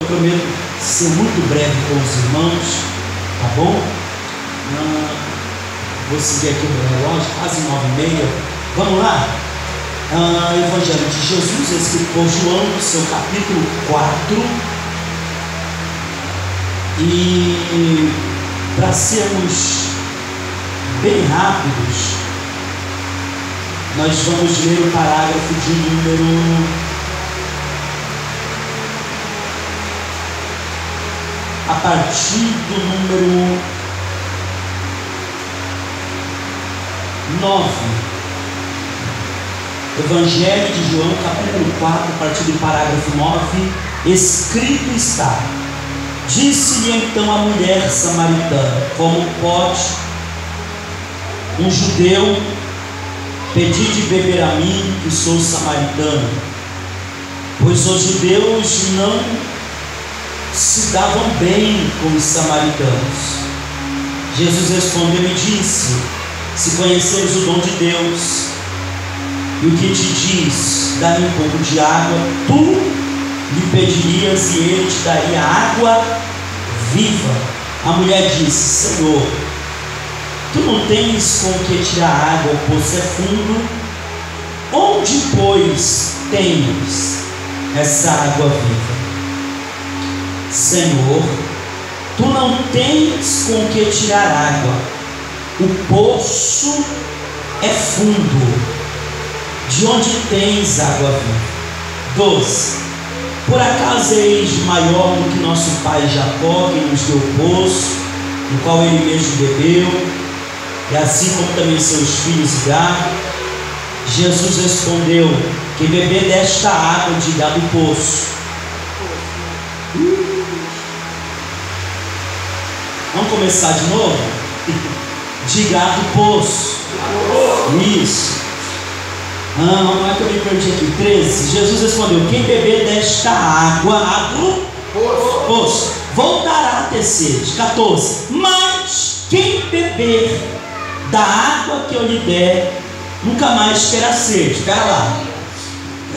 Eu prometo ser muito breve com os irmãos, tá bom? Vou seguir aqui o meu relógio, quase 9h30. Vamos lá? Evangelho de Jesus, escrito por João, no seu capítulo 4. E para sermos bem rápidos, nós vamos ler o parágrafo de número... a partir do número 9. Evangelho de João, capítulo 4, a partir do parágrafo 9, escrito está: disse-lhe então a mulher samaritana: como pode um judeu pedir de beber a mim, que sou samaritano? Pois os judeus não se davam bem com os samaritanos. Jesus respondeu e disse: se conheceres o dom de Deus e o que te diz, dá-me um pouco de água, tu lhe pedirias e ele te daria água viva. A mulher disse: Senhor, tu não tens com que tirar água, o poço é fundo. Onde, pois, tens essa água viva? Senhor, tu não tens com que tirar água, o poço é fundo. De onde tens água viva? 12. Por acaso eis maior do que nosso pai Jacó, que nos deu o poço, no qual ele mesmo bebeu, e assim como também seus filhos e gado? Jesus respondeu: quem beber desta água de dar do poço. Vamos começar de novo? Diga do poço. Isso. Não é que eu me perdi aqui. 13. Jesus respondeu: quem beber desta água do poço voltará a ter sede. 14. Mas quem beber da água que eu lhe der nunca mais terá sede. Espera lá.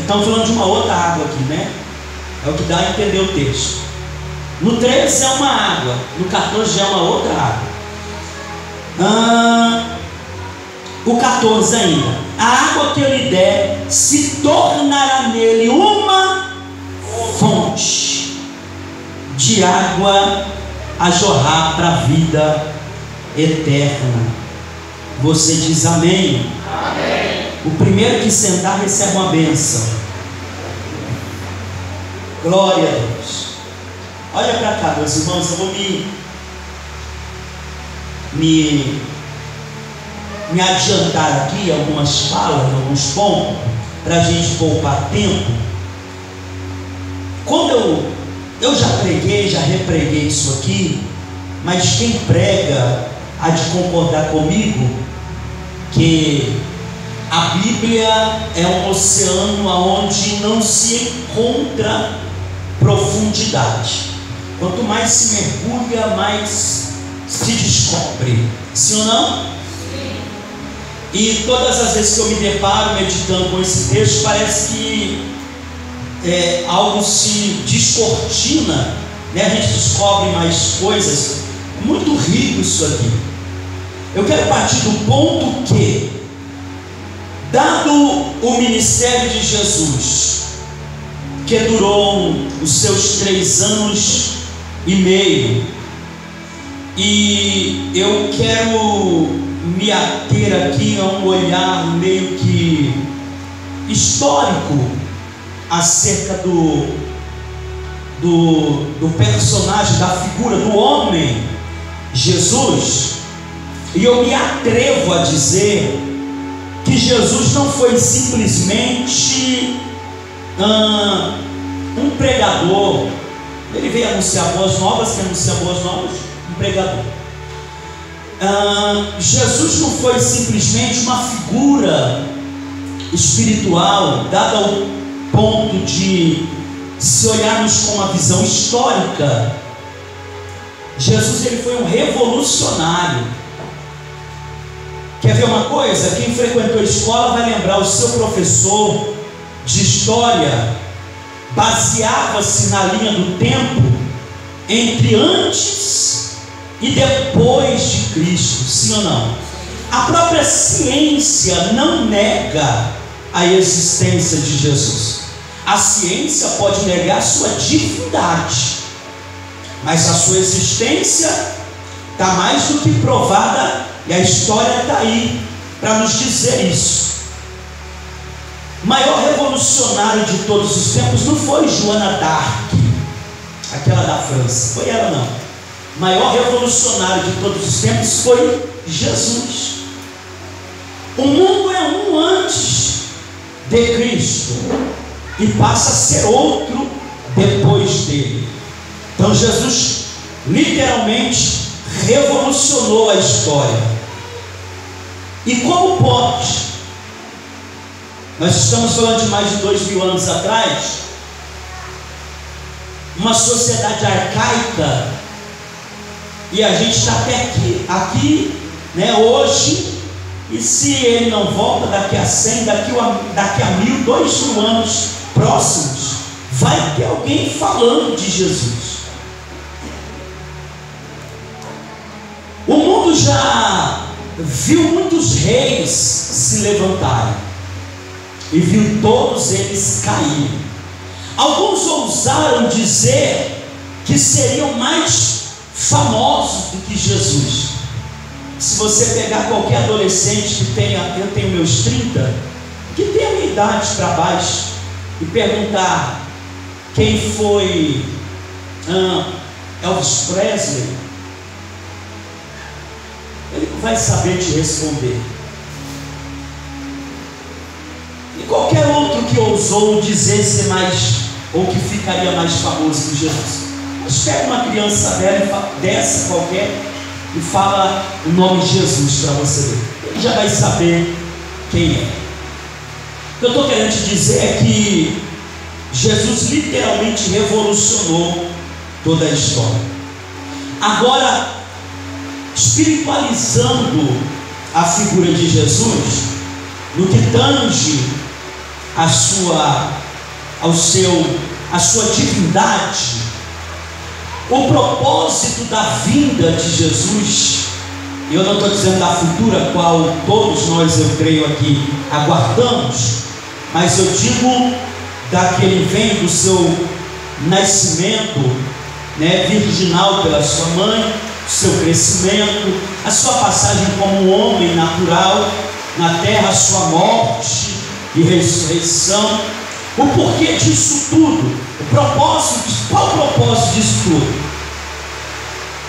Estamos falando de uma outra água aqui, né? É o que dá a entender o texto. No 13 é uma água, no 14 já é uma outra água. O 14 ainda: a água que eu lhe der se tornará nele uma fonte de água a jorrar para a vida eterna. Você diz amém? Amém. O primeiro que sentar recebe uma bênção. Glória a Deus. Olha para cá, meus irmãos, eu vou me adiantar aqui algumas falas, alguns pontos, para a gente poupar tempo. Quando eu já preguei, já repreguei isso aqui, mas quem prega há de concordar comigo que a Bíblia é um oceano onde não se encontra profundidade. Quanto mais se mergulha, mais se descobre. Sim ou não? Sim. E todas as vezes que eu me deparo meditando com esse texto, parece que algo se descortina, né? A gente descobre mais coisas. É muito rico isso aqui. Eu quero partir do ponto que, dado o ministério de Jesus, que durou os seus 3 anos e meio, e eu quero me ater aqui a um olhar meio que histórico acerca do personagem, da figura do homem Jesus, e eu me atrevo a dizer que Jesus não foi simplesmente um pregador. Ele veio anunciar boas novas. Quem anuncia boas novas? Um pregador. Jesus não foi simplesmente uma figura espiritual, dada ao ponto de, se olharmos com uma visão histórica, Jesus ele foi um revolucionário. Quer ver uma coisa? Quem frequentou a escola vai lembrar o seu professor de história, baseava-se na linha do tempo entre antes e depois de Cristo, sim ou não? A própria ciência não nega a existência de Jesus. A ciência pode negar a sua divindade, mas a sua existência está mais do que provada, e a história está aí para nos dizer isso. O maior revolucionário de todos os tempos não foi Joana d'Arc, aquela da França, foi ela não. O maior revolucionário de todos os tempos foi Jesus. O mundo é um antes de Cristo e passa a ser outro depois dele. Então Jesus literalmente revolucionou a história. E como pode? Nós estamos falando de mais de 2000 anos atrás, uma sociedade arcaica, e a gente está até aqui, né, hoje. E se ele não volta daqui a 100, daqui a 1000, 2000 anos próximos, vai ter alguém falando de Jesus. O mundo já viu muitos reis se levantarem e viu todos eles caírem. Alguns ousaram dizer que seriam mais famosos do que Jesus. Se você pegar qualquer adolescente que tenha, eu tenho meus 30, que tem a minha idade para baixo, e perguntar quem foi Elvis Presley, ele vai saber te responder. E qualquer outro que ousou dizer ser mais, ou que ficaria mais famoso que Jesus. Mas pega uma criança velha dessa qualquer e fala o nome de Jesus para você ver, ele já vai saber quem é. O que eu estou querendo te dizer é que Jesus literalmente revolucionou toda a história. Agora, espiritualizando a figura de Jesus, no que tange a sua divindade, o propósito da vinda de Jesus, e eu não estou dizendo da futura, qual todos nós, eu creio aqui, aguardamos, mas eu digo da que ele vem do seu nascimento, né, virginal pela sua mãe, seu crescimento, a sua passagem como um homem natural na terra, a sua morte e ressurreição. O porquê disso tudo? Qual o propósito disso tudo?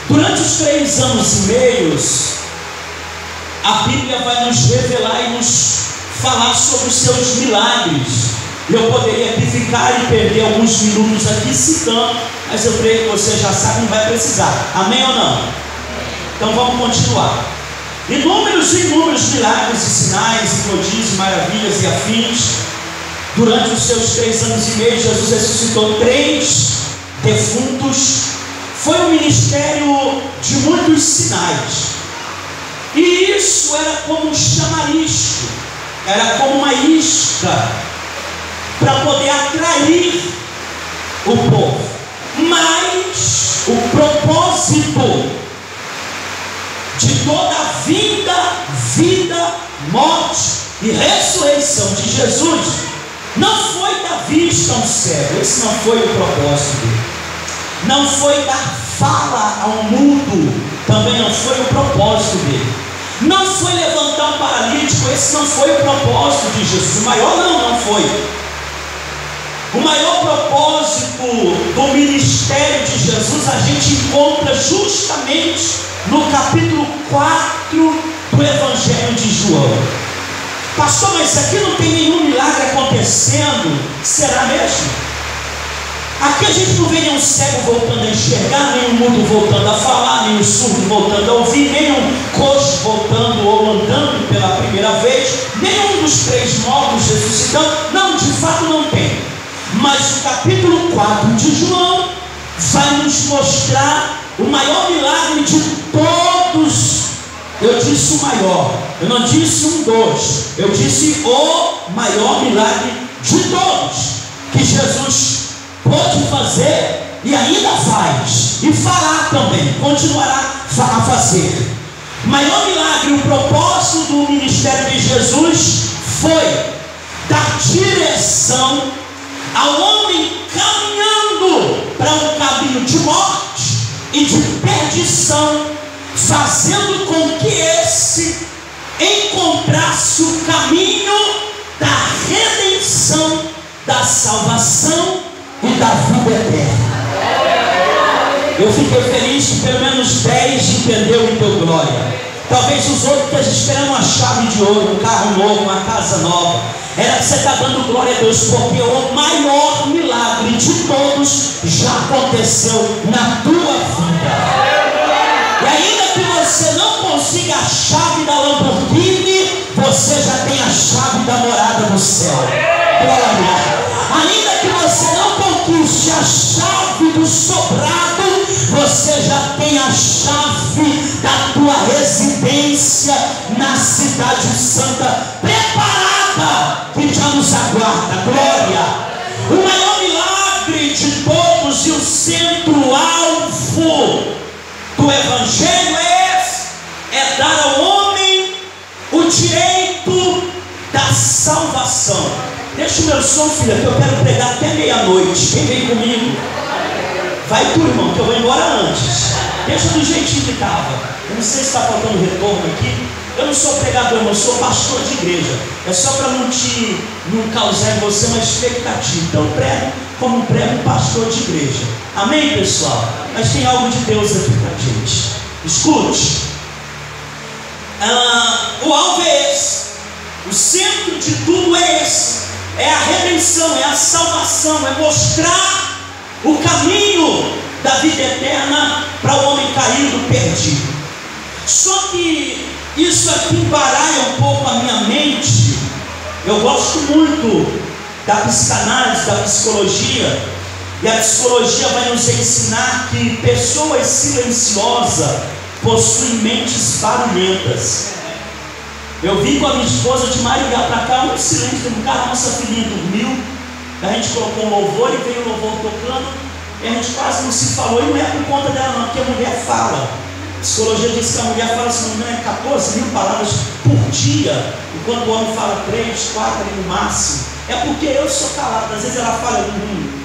Durante os 3 anos e meios, a Bíblia vai nos revelar e nos falar sobre os seus milagres. Eu poderia ficar e perder alguns minutos aqui citando, mas eu creio que você já sabe, não vai precisar. Amém ou não? Então vamos continuar. Inúmeros e inúmeros milagres e sinais e prodígios, maravilhas e afins. Durante os seus 3 anos e meio, Jesus ressuscitou 3 defuntos. Foi um ministério de muitos sinais. E isso era como um chamariz, era como uma isca para poder atrair o povo. Mas o propósito de toda a vida, morte e ressurreição de Jesus não foi dar vista a um cego. Esse não foi o propósito dele. Não foi dar fala ao mudo. Também não foi o propósito dele. Não foi levantar um paralítico. Esse não foi o propósito de Jesus. O maior não foi. O maior propósito do ministério de Jesus a gente encontra justamente no capítulo 4 do Evangelho de João. Pastor, mas aqui não tem nenhum milagre acontecendo. Será mesmo? Aqui a gente não vê nenhum cego voltando a enxergar, nem um mudo voltando a falar, nem um surdo voltando a ouvir, nem um coxo voltando ou andando pela primeira vez, nenhum dos 3 mortos ressuscitando. Não, de fato não tem. Mas o capítulo 4 de João vai nos mostrar o maior milagre de todos. Eu disse o maior, eu não disse um dos, eu disse o maior milagre de todos que Jesus pôde fazer e ainda faz, e fará também, continuará a fazer. O maior milagre, o propósito do ministério de Jesus foi dar direção ao homem caminhando para um caminho de morte e de perdição, fazendo com que esse encontrasse o caminho da redenção, da salvação e da vida eterna. Eu fiquei feliz que pelo menos 10 entendeu e deu glória. Talvez os outros estejam esperando uma chave de ouro, um carro novo, uma casa nova. Era que você está dando glória a Deus, porque o maior milagre de todos já aconteceu na tua vida. E ainda que você não consiga a chave da Lamborghini, você já tem a chave da morada do céu. Glória. Ainda que você não conquiste a chave do sobrado, você já tem a chave da tua residência na cidade santa preparada, que já nos aguarda. Glória. O maior milagre de todos e o centro-alvo do Evangelho é esse: é dar ao homem o direito da salvação. Deixa o meu som, filha, que eu quero pregar até meia-noite. Quem vem comigo? Vai tu, irmão, que eu vou embora antes. Deixa do jeitinho que estava. Eu não sei se está faltando retorno aqui. Eu não sou pregador, eu sou pastor de igreja. É só para não causar em você uma expectativa. Então eu prego como prego um pastor de igreja. Amém, pessoal? Mas tem algo de Deus aqui para a gente. Escute. O alvo é esse. O centro de tudo é esse. É a redenção, é a salvação, é mostrar o caminho da vida eterna para o homem caído, perdido. Só que isso aqui embaralha um pouco a minha mente. Eu gosto muito da psicanálise, da psicologia, e a psicologia vai nos ensinar que pessoas silenciosas possuem mentes barulhentas. Eu vim com a minha esposa de Maringá para cá, um silêncio no carro, nossa filhinha dormiu, a gente colocou um louvor e veio o louvor tocando, e a gente quase não se falou, e não é por conta dela não, porque a mulher fala. A psicologia diz que a mulher fala, se não me engano, 14 mil palavras por dia, enquanto o homem fala 3, 4 ali no máximo. É porque eu sou calado, às vezes ela fala dormindo.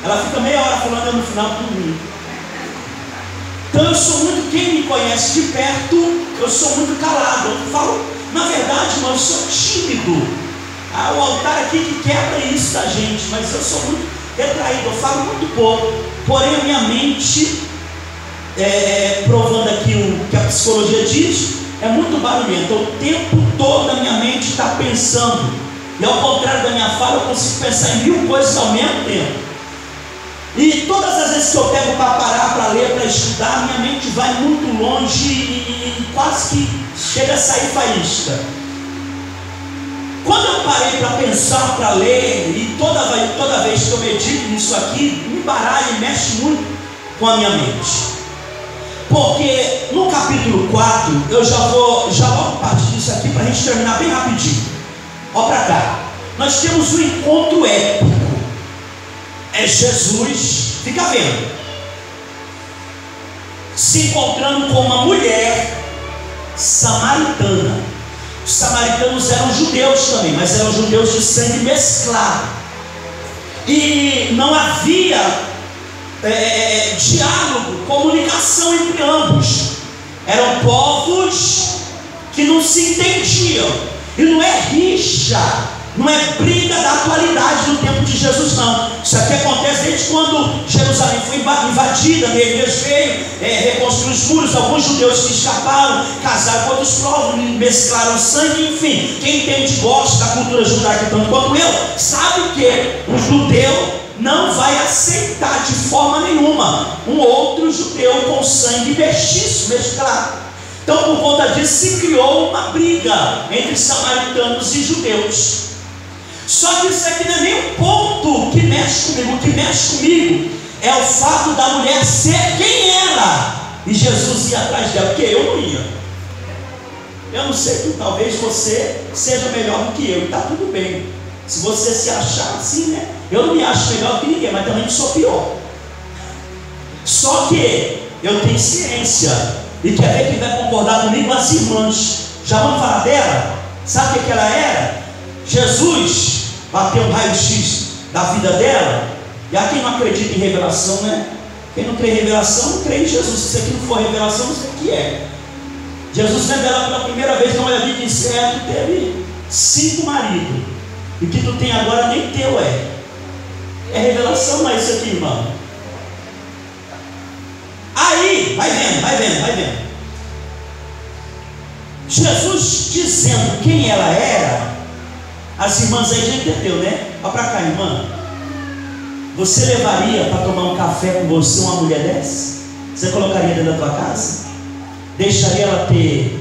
Ela fica meia hora falando, eu no final dormindo. Então eu sou muito, quem me conhece de perto, eu sou muito calado. Eu falo, na verdade, irmão, eu sou tímido. O altar aqui que quebra isso da gente, mas eu sou muito retraído, eu falo muito pouco. Porém a minha mente, provando aqui o que a psicologia diz, é muito barulhenta. O tempo todo a minha mente está pensando, e ao contrário da minha fala, eu consigo pensar em 1000 coisas ao mesmo tempo. E todas as vezes que eu pego para parar, para ler, para estudar, minha mente vai muito longe e quase que chega a sair faísca. Quando eu parei para pensar, para ler, e toda vez que eu medito nisso aqui, me embaralha e mexe muito com a minha mente. Porque no capítulo 4, eu já vou partir disso aqui para a gente terminar bem rapidinho. Olha para cá. Nós temos um encontro épico. É Jesus, fica vendo, se encontrando com uma mulher samaritana. Os samaritanos eram judeus também, mas eram judeus de sangue mesclado. E não havia diálogo, comunicação entre ambos. Eram povos que não se entendiam. E não é rixa, não é briga da atualidade do tempo de Jesus, não. Isso aqui acontece desde quando Jerusalém foi invadida, Neemias veio reconstruir os muros. Alguns judeus que escaparam, casaram com outros povos, mesclaram sangue, enfim. Quem entende e gosta da cultura judaica tanto quanto eu, sabe que o judeu não vai aceitar de forma nenhuma um outro judeu com sangue mestiço, mesclado. Então, por conta disso, se criou uma briga entre samaritanos e judeus. Só que isso aqui não é nem um ponto que mexe comigo. O que mexe comigo é o fato da mulher ser quem era, e Jesus ia atrás dela, porque eu não ia. Eu não sei que talvez você seja melhor do que eu, e está tudo bem. Se você se achar assim, né? Eu não me acho melhor que ninguém, mas também não sou pior. Só que eu tenho ciência, e quer ver quem vai concordar comigo? As irmãs. Já vamos falar dela? Sabe o que ela era? Jesus bateu um raio-x da vida dela. E há quem não acredita em revelação, né? Quem não crê em revelação, não crê em Jesus. Se isso aqui não for revelação, não sei o que é. Jesus revela pela primeira vez na minha vida e disse: tu teve 5 maridos, e o que tu tem agora nem teu é. É revelação, não é isso aqui, irmão? Aí, vai vendo. Jesus dizendo quem ela era, as irmãs aí já entendeu, né? Olha pra cá, irmã. Você levaria para tomar um café com você uma mulher dessa? Você colocaria dentro da tua casa? Deixaria ela ter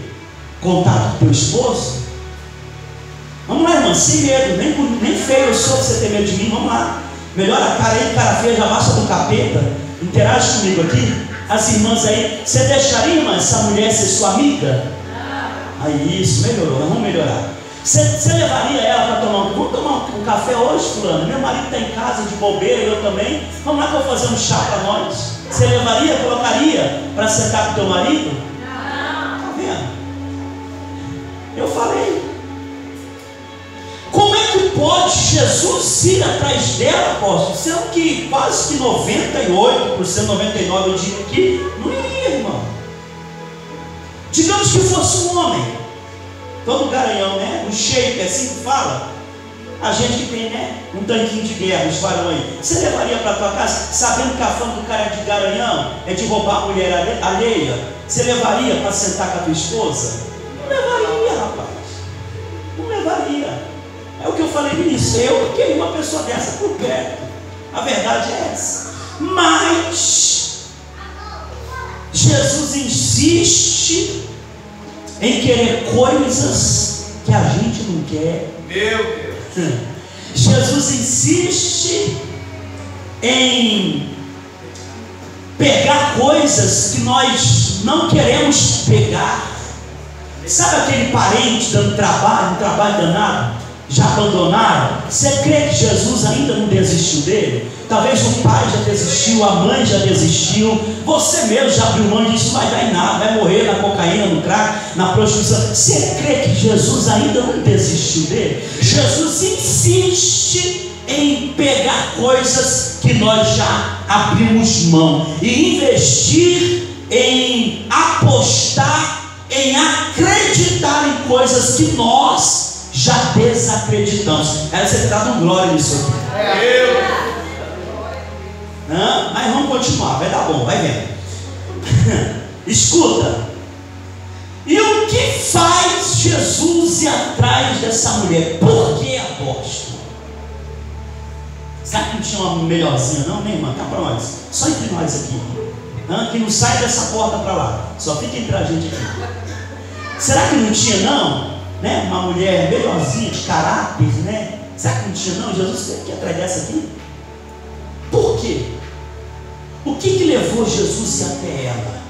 contato com teu esposo? Vamos lá, irmã, sem medo, nem feio eu sou pra você ter medo de mim. Vamos lá, melhora a cara aí, cara feia já basta do capeta. Interage comigo aqui. As irmãs aí, você deixaria, irmã, essa mulher ser sua amiga? Aí isso, melhorou, nós vamos melhorar. Você levaria ela para vamos tomar um café hoje, fulano? Meu marido está em casa de bobeira, eu também. Vamos lá que eu vou fazer um chá para nós. Você levaria, colocaria para sentar com teu marido? Não. Tá vendo? Eu falei. Como é que pode Jesus ir atrás dela, apóstolo? Sendo que quase que 98%, 99% eu digo aqui, não iria, irmão. Digamos que fosse um homem, todo garanhão, né? Um shape, assim que fala. A gente que tem, né? Um tanquinho de guerra, os varões. Você levaria para tua casa, sabendo que a fama do cara de garanhão é de roubar a mulher alheia? Você levaria para sentar com a tua esposa? Não levaria, rapaz. Não levaria. É o que eu falei no início. Eu queria uma pessoa dessa por perto. A verdade é essa. Mas Jesus insiste em querer coisas que a gente não quer. Meu Deus. Jesus insiste em pegar coisas que nós não queremos pegar. Sabe aquele parente dando trabalho, um trabalho danado? Já abandonaram? Você crê que Jesus ainda não desistiu dele? Talvez o pai já desistiu, a mãe já desistiu, você mesmo já abriu mão e disse: não vai dar em nada, vai morrer na cocaína, no crack, na prostituição. Você crê que Jesus ainda não desistiu dele? Jesus insiste em pegar coisas que nós já abrimos mão e investir em apostar, em acreditar em coisas que nós já desacreditamos. Era você dar um glória nisso aqui. Mas vamos continuar, vai dar bom, vai vendo. Escuta. E o que faz Jesus ir atrás dessa mulher? Por que, apóstolo? Será que não tinha uma melhorzinha não, né, irmã? Tá para nós, só entre nós aqui, que não sai dessa porta para lá, só fica entre a gente aqui. Será que não tinha não, né? Uma mulher melhorzinha, de caráter, né? Será que não tinha não? Jesus teve que ir atrás dessa aqui? Por quê? O que levou Jesus até ela?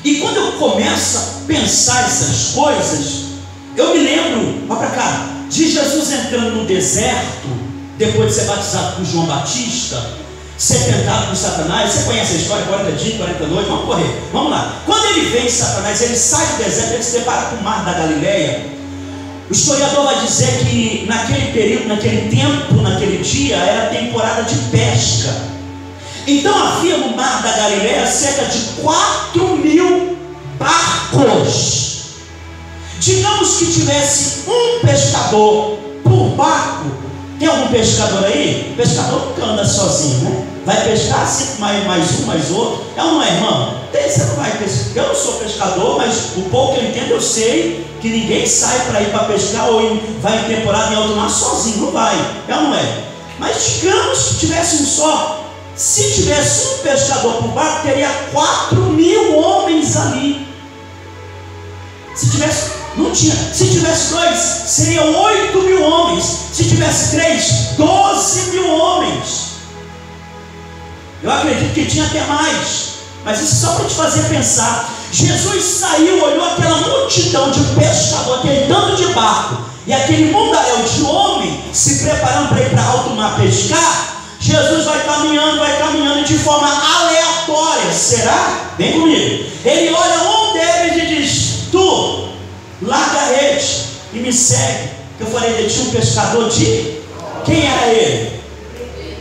E quando eu começo a pensar essas coisas, eu me lembro, olha para cá, de Jesus entrando no deserto, depois de ser batizado por João Batista, ser tentado por Satanás. Você conhece a história, 40 dias, 40 noites, vamos correr, vamos lá. Quando ele vem Satanás, ele sai do deserto, ele se depara com o mar da Galileia. O historiador vai dizer que naquele período, naquele tempo, naquele dia, era temporada de pesca. Então havia no mar da Galileia cerca de 4.000 barcos. Digamos que tivesse um pescador por barco. Tem algum pescador aí? Pescador nunca anda sozinho, né? Vai pescar sempre mais um, mais outro. É ou não é, irmão? Você não vai pescar. Eu não sou pescador, mas o pouco que eu entendo, eu sei que ninguém sai para ir para pescar ou vai em temporada em alto mar sozinho. Não vai. É ou não é? Mas digamos que tivesse um só. Se tivesse um pescador por barco, teria 4.000 homens ali. Se tivesse, não tinha. Se tivesse 2, seriam 8.000 homens. Se tivesse 3, 12.000 homens. Eu acredito que tinha até mais. Mas isso só para te fazer pensar. Jesus saiu, olhou aquela multidão de pescadores, aquele tanto de barco, e aquele mundaréu de homem se preparando para ir para alto mar pescar. Jesus vai caminhando de forma aleatória. Será? Vem comigo. Ele olha um deles e diz: tu, larga a rede e me segue. Eu falei de ti um pescador de... Quem era ele?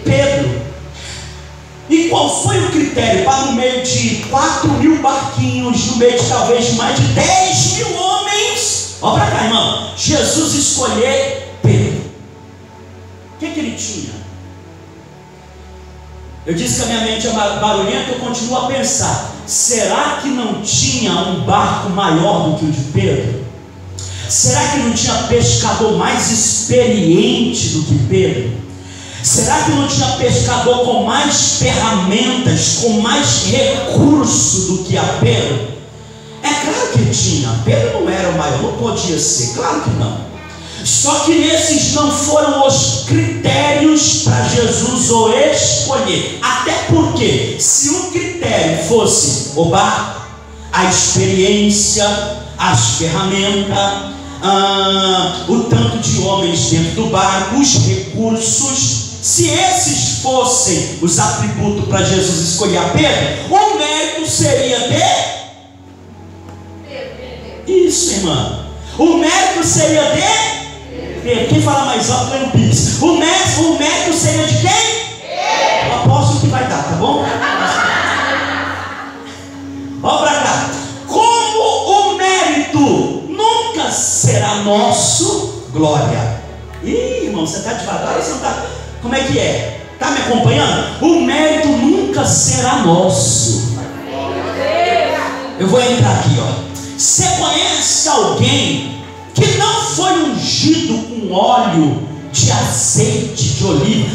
Pedro. E qual foi o critério para, no meio de 4.000 barquinhos, no meio de talvez mais de 10.000 homens, olha para cá, irmão, Jesus escolher Pedro? O que ele tinha? Eu disse que a minha mente é barulhenta. Eu continuo a pensar: será que não tinha um barco maior do que o de Pedro? Será que não tinha pescador mais experiente do que Pedro? Será que não tinha pescador com mais ferramentas, com mais recurso do que a Pedro? É claro que tinha. Pedro não era o maior, não podia ser, claro que não. Só que esses não foram os critérios para Jesus o escolher. Até porque, se um critério fosse o barco, a experiência, as ferramentas, o tanto de homens dentro do barco, os recursos, se esses fossem os atributos para Jesus escolher a Pedro, o mérito seria de... Isso, irmã. O mérito seria de... Quem fala mais alto é o Pix. O mérito seria de quem? O apóstolo que vai dar, tá bom? Olha para cá. Como o mérito nunca será nosso, glória. Ih, irmão, você está devagar ou você não está? Como é que é? Está me acompanhando? O mérito nunca será nosso. Eu vou entrar aqui, ó. Você conhece alguém que não foi ungido com óleo de azeite de oliva?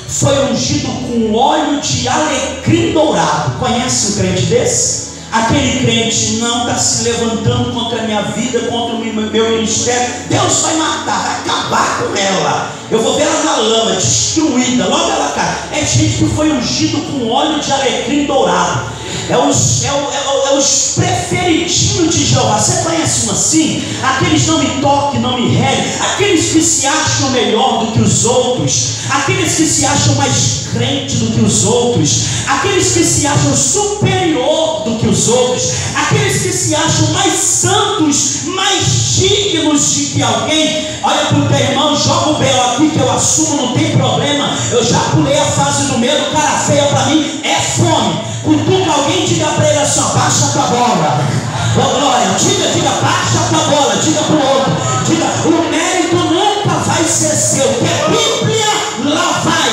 Foi ungido com óleo de alecrim dourado. Conhece um crente desse? Aquele crente não está se levantando contra a minha vida, contra o meu ministério. Deus vai matar, vai acabar com ela. Eu vou ver ela na lama, destruída, logo ela cai. É gente que foi ungido com óleo de alecrim dourado. É os preferidinhos de Jeová. Você conhece um assim? Aqueles não me toquem, não me reguem. Aqueles que se acham melhor do que os outros. Aqueles que se acham mais crente do que os outros. Aqueles que se acham superior do que os outros. Aqueles que se acham mais santos, mais dignos de que alguém. Olha para o teu irmão, joga o B.O. aqui que eu assumo, não tem problema. Eu já pulei a fase do medo. Cara feia para mim é fome. Cutuca alguém, diga para ele assim: baixa a tua bola. Oh, glória, diga, baixa a tua bola. Diga para o outro, diga: o mérito nunca vai ser seu, que a Bíblia lá vai.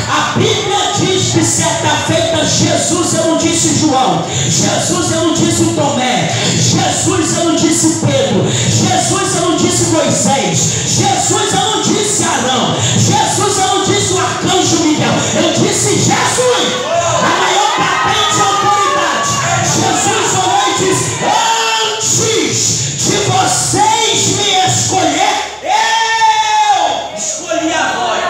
A Bíblia diz que certa feita Jesus, eu não disse João, Jesus, eu não disse Tomé, Jesus, eu não disse Pedro, Jesus, eu não disse Moisés, Jesus, eu não disse Arão, Jesus, eu não disse o arcanjo Miguel, eu disse Jesus, a maior patente e autoridade. Jesus orou e disse: antes de vocês me escolher, eu escolhi agora.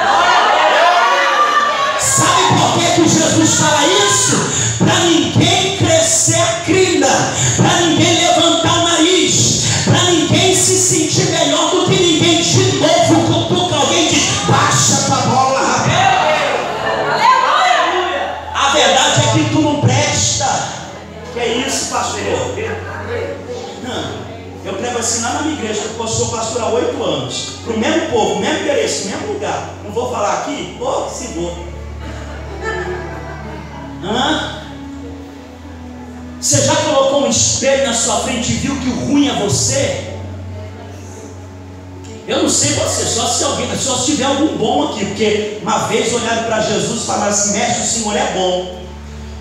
Sabe por que Jesus fala isso? Para ninguém crescer a crina, para ninguém levantar o nariz, para ninguém se sentir melhor do que ninguém. De novo, cutuca alguém e diz: baixa tua bola. A verdade é que tu não presta. Que é isso, pastor? Eu prego assim lá na minha igreja, porque eu sou pastor há 8 anos. Para o mesmo povo, mesmo endereço, mesmo lugar. Não vou falar aqui? Se vou. Você já colocou um espelho na sua frente e viu que o ruim é você? Eu não sei você, só se tiver algum bom aqui, porque uma vez olharam para Jesus e falaram assim: mestre, o Senhor é bom.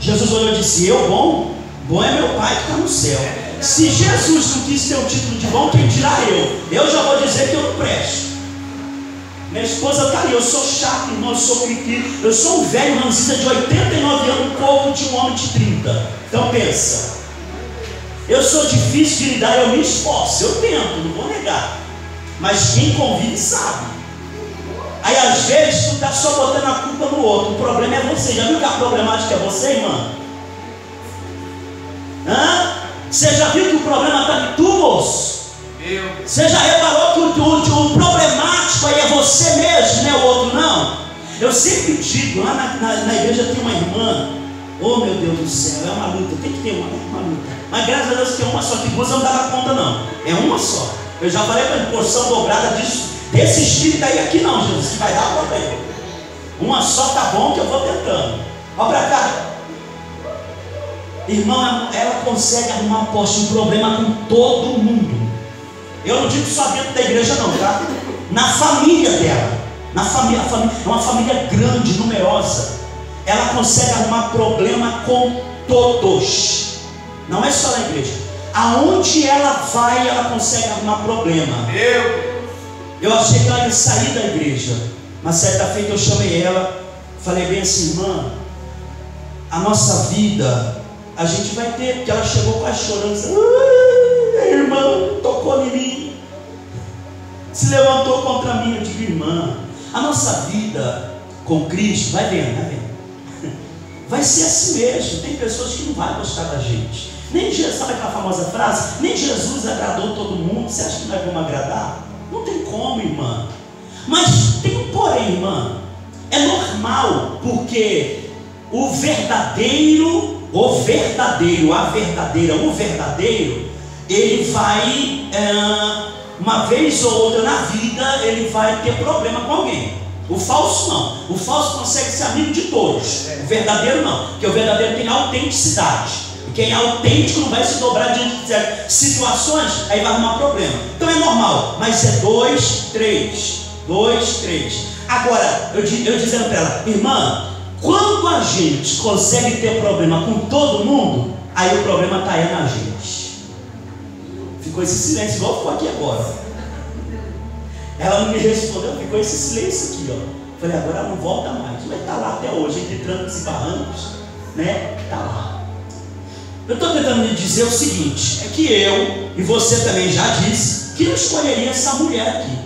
Jesus olhou e disse: eu bom? Bom é meu Pai que está no céu. Se Jesus não quis ter o título de bom, quem dirá eu? Eu já vou dizer que eu não presto. Minha esposa está ali, eu sou chato, irmão, eu sou cri-cri, eu sou um velho ranzista de 89 anos, um pouco de um homem de 30. Então pensa, eu sou difícil de lidar, eu me esforço, eu tento, não vou negar. Mas quem convive sabe. Aí às vezes tu está só botando a culpa no outro, o problema é você. Já viu que a problemática é você, irmã? Você já viu que o problema está em tu, moço? Você já reparou que o problemático aí é você mesmo, não é o outro não? Eu sempre digo, lá na igreja tem uma irmã, oh meu Deus do céu, é uma luta, tem que ter uma luta. Mas graças a Deus tem uma só, que duas não dá na conta não, é uma só. Eu já falei para ele, porção dobrada desse espírito aí aqui não, Jesus, que vai dar problema. Uma só tá bom que eu vou tentando. Olha para cá. Irmão, ela consegue arrumar um problema com todo mundo. Eu não digo só dentro da igreja não, tá? Na família dela. Na família, é uma família grande, numerosa. Ela consegue arrumar problema com todos. Não é só na igreja. Aonde ela vai, ela consegue arrumar problema. Eu achei que ela ia sair da igreja. Mas certa feita eu chamei ela, falei bem assim, irmã, a nossa vida, a gente vai ter, porque ela chegou quase chorando, disse, irmã, tocou em mim, se levantou contra mim. Eu digo, irmã, a nossa vida com Cristo, vai vendo, vai ser assim mesmo. Tem pessoas que não vão gostar da gente. Nem Jesus, sabe aquela famosa frase? Nem Jesus agradou todo mundo. Você acha que nós vamos agradar? Não tem como, irmã. Mas tem um porém, irmã. É normal, porque o verdadeiro, ele vai, uma vez ou outra na vida, ele vai ter problema com alguém. O falso não. O falso consegue ser amigo de todos. O verdadeiro não, porque o verdadeiro tem autenticidade. E quem é autêntico não vai se dobrar diante de certas situações, aí vai arrumar problema. Então é normal, mas é 2, 3. Agora, eu dizendo para ela, irmã, quando a gente consegue ter problema com todo mundo, aí o problema está aí na gente. Ficou esse silêncio, igual ficou aqui agora. Ela não me respondeu, ficou esse silêncio aqui, ó. Falei, agora ela não volta mais. Mas está lá até hoje, entre trancos e barrancos, né? Está lá. Eu estou tentando lhe dizer o seguinte, é que eu, e você também já disse, que não escolheria essa mulher aqui.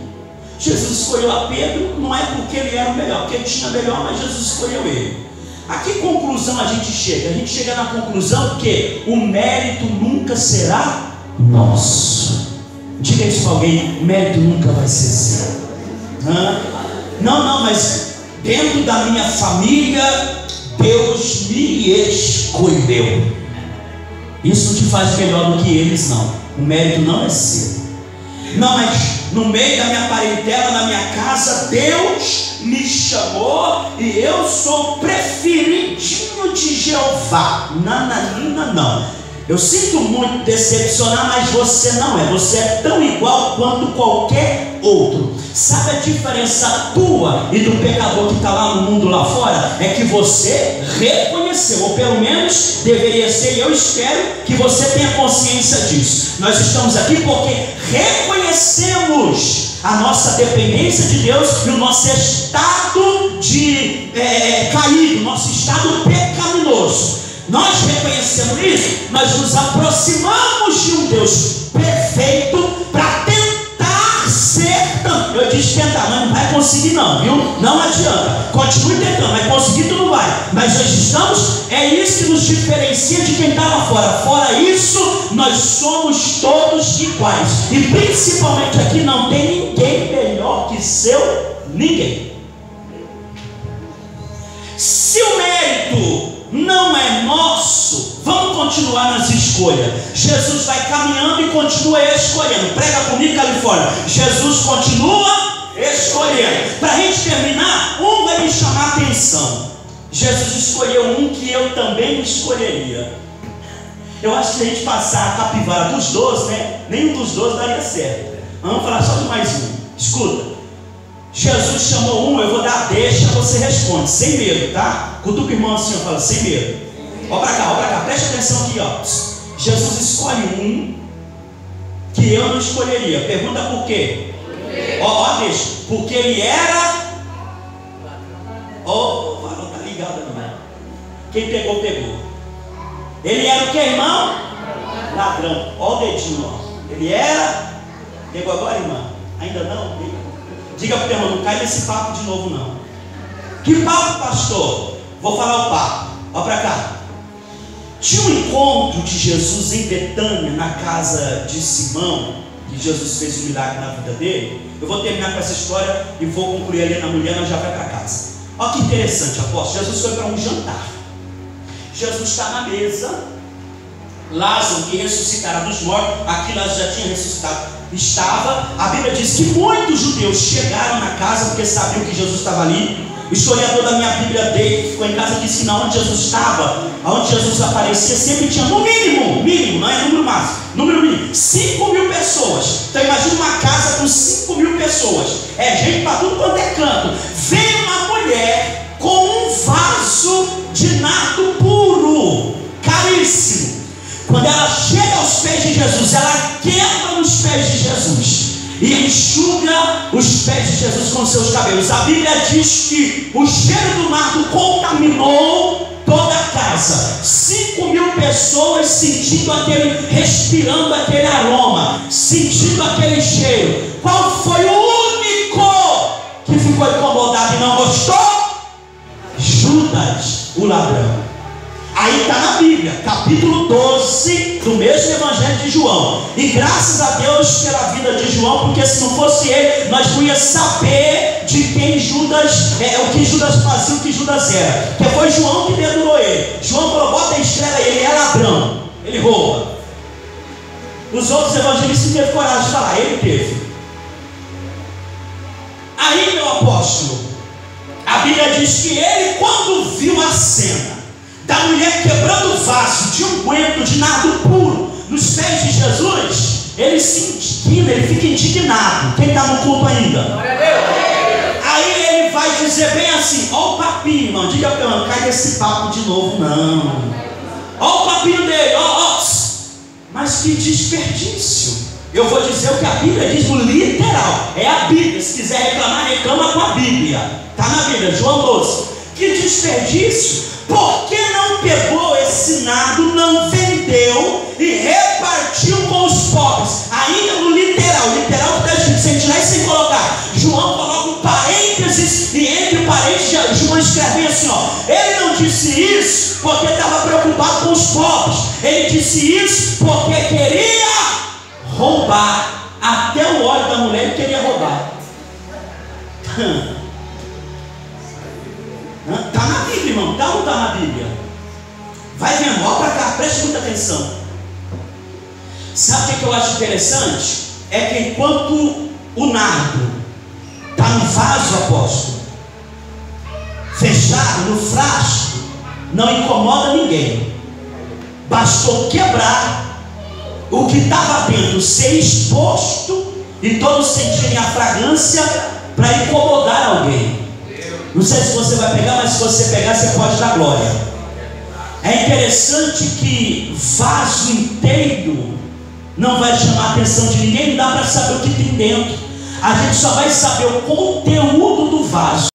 Jesus escolheu a Pedro, não é porque ele era o melhor, porque ele tinha melhor, mas Jesus escolheu ele. A que conclusão a gente chega? A gente chega na conclusão que o mérito nunca será nosso. Diga isso para alguém, o mérito nunca vai ser seu. Não, mas dentro da minha família, Deus me escolheu. Isso não te faz melhor do que eles, não. O mérito não é seu. Não, mas no meio da minha parentela, na minha casa, Deus me chamou e eu sou preferidinho de Jeová. Nananina, não. Eu sinto muito decepcionar, mas você não é. Você é tão igual quanto qualquer outro. Sabe a diferença tua e do pecador que está lá no mundo lá fora? É que você reconheceu, ou pelo menos deveria ser, e eu espero que você tenha consciência disso. Nós estamos aqui porque reconhecemos a nossa dependência de Deus e o nosso estado de caído, nosso estado pecaminoso. Nós reconhecemos isso, nós nos aproximamos de um Deus perfeito para tentar ser. Eu disse tentar, mas não vai conseguir não, viu? Não adianta, continue tentando, mas conseguir tu não vai. Mas nós estamos, é isso que nos diferencia de quem está lá fora. Fora isso, nós somos todos iguais. E principalmente aqui não tem ninguém melhor que seu ninguém. Se o mérito não é nosso, vamos continuar nas escolhas. Jesus vai caminhando e continua escolhendo. Prega comigo, Califórnia. Jesus continua escolhendo. Para a gente terminar, um vai me chamar a atenção. Jesus escolheu um que eu também escolheria. Eu acho que se a gente passar a capivara dos 12, né? Nenhum dos 12 daria certo. Vamos falar só de mais um. Escuta. Jesus chamou um, eu vou dar a deixa, você responde, sem medo, tá? Cutuca o irmão assim, eu falo, sem medo. Olha pra cá, preste atenção aqui, ó. Jesus escolhe um que eu não escolheria. Pergunta por quê? Ó, deixa. Porque ele era. Ó, o varão tá ligado ali, né? Quem pegou, pegou. Ele era o que, irmão? Ladrão. Ó o dedinho, ó. Ele era. Pegou agora, irmão? Ainda não? Diga para o irmão, não cai nesse papo de novo não. Que papo, pastor? Vou falar o papo. Olha para cá. Tinha um encontro de Jesus em Betânia, na casa de Simão, que Jesus fez um milagre na vida dele. Eu vou terminar com essa história e vou concluir ali na mulher, mas já vai para casa. Olha que interessante, apóstolo. Jesus foi para um jantar. Jesus está na mesa. Lázaro, que ressuscitara dos mortos, aqui Lázaro já tinha ressuscitado, estava. A Bíblia diz que muitos judeus chegaram na casa porque sabiam que Jesus estava ali. O historiador da minha Bíblia dele, que ficou em casa, disse que na onde Jesus estava, aonde Jesus aparecia, sempre tinha no mínimo, não é número máximo, número mínimo, 5.000 pessoas. Então imagina uma casa com 5.000 pessoas, é gente para tudo quanto é canto. Veio uma mulher com um vaso de nardo puro, caríssimo. Quando ela chega aos pés de Jesus, ela quebra nos pés de Jesus e enxuga os pés de Jesus com seus cabelos. A Bíblia diz que o cheiro do nardo contaminou toda a casa. 5.000 pessoas respirando aquele aroma, sentindo aquele cheiro. Qual foi o único que ficou incomodado e não gostou? Judas, o ladrão. Aí está na Bíblia, capítulo 12 do mesmo Evangelho de João. E graças a Deus pela vida de João, porque se não fosse ele, nós não íamos saber de quem Judas, o que Judas fazia, o que Judas era. Porque foi João que dedurou ele. João falou: bota a estrela, ele é ladrão, ele rouba. Os outros evangelistas não teve coragem de falar, ele teve. Aí, meu apóstolo, a Bíblia diz que ele, quando viu a cena da mulher quebrando o vaso de unguento de nardo puro nos pés de Jesus, ele se indigna, ele fica indignado. Quem está no culto ainda? Aí ele vai dizer bem assim: ó o papinho, irmão, diga para eu, cai desse papo de novo, não. Ó o papinho dele, ó. Mas que desperdício. Eu vou dizer o que a Bíblia diz no literal, é a Bíblia. Se quiser reclamar, reclama com a Bíblia. Está na Bíblia, João 12. Que desperdício. Por que não pegou esse nardo, não vendeu e repartiu com os pobres? Ainda no literal que está escrito, sem tirar e sem colocar, João coloca um parênteses, e entre parênteses João escreve assim, ó: ele não disse isso porque estava preocupado com os pobres, ele disse isso porque queria roubar. Até o óleo da mulher ele queria roubar. Está na Bíblia, irmão. Está ou não está na Bíblia? Vai vendo, olha para cá, preste muita atenção. Sabe o que eu acho interessante? É que enquanto o nardo está no vaso, apóstolo, fechado no frasco, não incomoda ninguém. Bastou quebrar, o que estava dentro ser exposto e todos sentirem a fragrância para incomodar alguém. Não sei se você vai pegar, mas se você pegar, você pode dar glória. É interessante que vaso inteiro não vai chamar a atenção de ninguém, não dá para saber o que tem dentro. A gente só vai saber o conteúdo do vaso.